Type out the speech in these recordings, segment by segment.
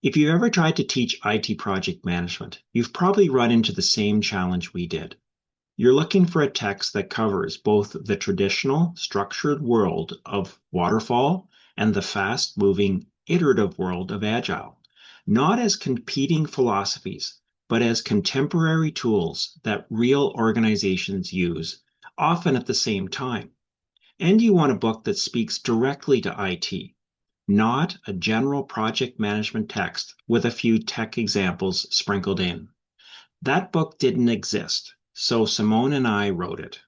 If you've ever tried to teach IT project management, you've probably run into the same challenge we did. You're looking for a text that covers both the traditional, structured world of waterfall and the fast moving, iterative world of agile, not as competing philosophies, but as contemporary tools that real organizations use, often at the same time. And you want a book that speaks directly to IT, not a general project management text with a few tech examples sprinkled in. That book didn't exist, so Simone and I wrote it.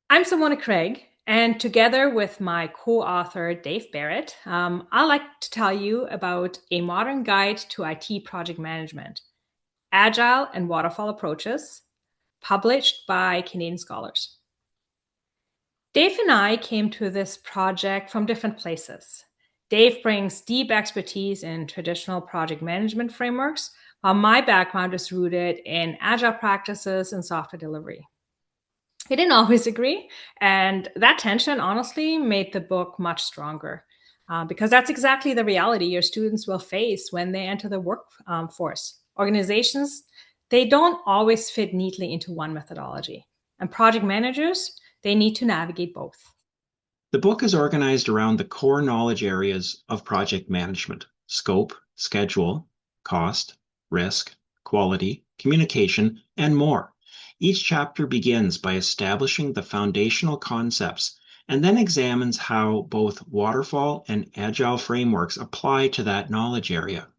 I'm Simone Craig, and together with my co-author Dave Barrett, I'd like to tell you about a modern guide to IT project management, agile and waterfall approaches, published by Canadian scholars. Dave and I came to this project from different places. Dave brings deep expertise in traditional project management frameworks, while my background is rooted in agile practices and software delivery. We didn't always agree, and that tension honestly made the book much stronger because that's exactly the reality your students will face when they enter the workforce. Organizations, they don't always fit neatly into one methodology, and project managers, they need to navigate both. The book is organized around the core knowledge areas of project management: scope, schedule, cost, risk, quality, communication, and more. Each chapter begins by establishing the foundational concepts and then examines how both waterfall and agile frameworks apply to that knowledge area.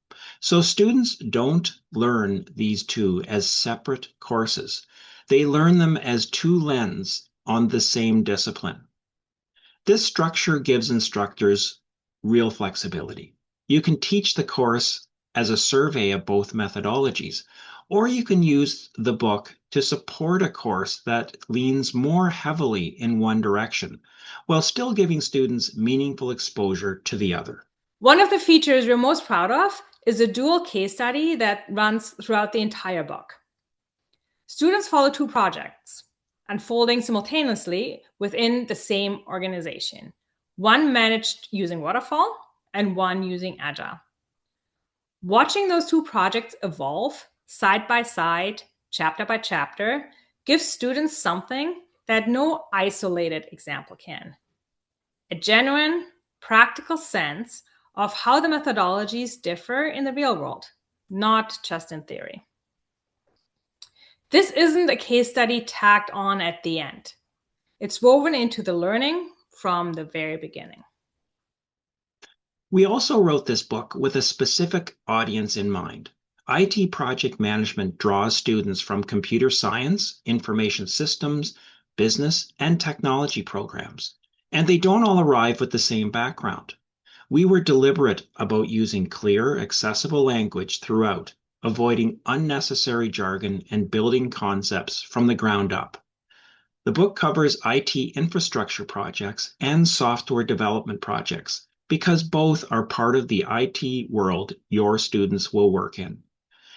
So students don't learn these two as separate courses. They learn them as two lenses on the same discipline. This structure gives instructors real flexibility. You can teach the course as a survey of both methodologies, or you can use the book to support a course that leans more heavily in one direction, while still giving students meaningful exposure to the other. One of the features we're most proud of is a dual case study that runs throughout the entire book. Students follow two projects unfolding simultaneously within the same organization, one managed using waterfall and one using agile. Watching those two projects evolve side by side, chapter by chapter, gives students something that no isolated example can: a genuine, practical sense of how the methodologies differ in the real world, not just in theory. This isn't a case study tacked on at the end. It's woven into the learning from the very beginning. We also wrote this book with a specific audience in mind. IT project management draws students from computer science, information systems, business, and technology programs, and they don't all arrive with the same background. We were deliberate about using clear, accessible language throughout, avoiding unnecessary jargon and building concepts from the ground up. The book covers IT infrastructure projects and software development projects because both are part of the IT world your students will work in.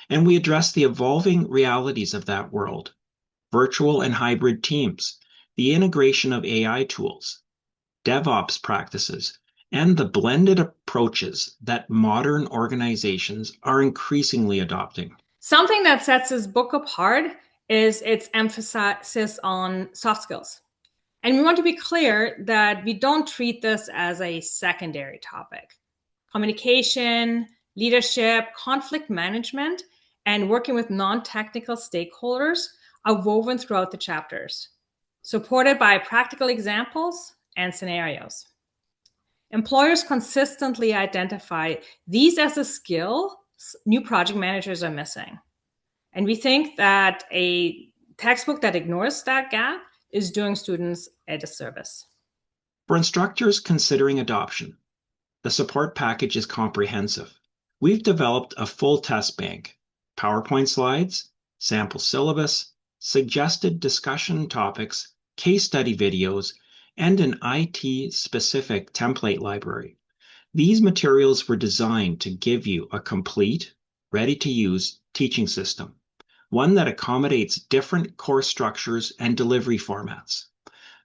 And we address the evolving realities of that world: virtual and hybrid teams, the integration of AI tools, DevOps practices, and the blended approaches that modern organizations are increasingly adopting. Something that sets this book apart is its emphasis on soft skills. And we want to be clear that we don't treat this as a secondary topic. Communication, leadership, conflict management, and working with non-technical stakeholders are woven throughout the chapters, supported by practical examples and scenarios. Employers consistently identify these as a skill new project managers are missing. And we think that a textbook that ignores that gap is doing students a disservice. For instructors considering adoption, the support package is comprehensive. We've developed a full test bank: PowerPoint slides, sample syllabus, suggested discussion topics, case study videos, and an IT-specific template library. These materials were designed to give you a complete, ready-to-use teaching system, one that accommodates different course structures and delivery formats.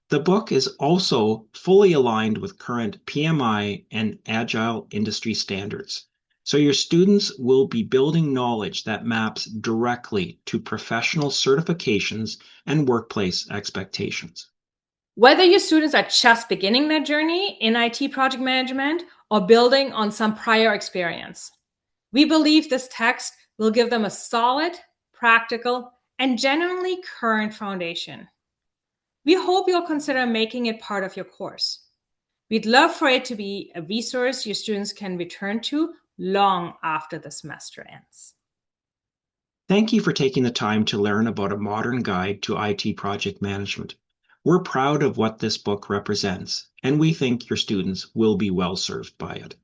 The book is also fully aligned with current PMI and Agile industry standards, So your students will be building knowledge that maps directly to professional certifications and workplace expectations. Whether your students are just beginning their journey in IT project management or building on some prior experience, we believe this text will give them a solid, practical, and genuinely current foundation. We hope you'll consider making it part of your course. We'd love for it to be a resource your students can return to long after the semester ends. Thank you for taking the time to learn about a modern guide to IT project management. We're proud of what this book represents, and we think your students will be well served by it.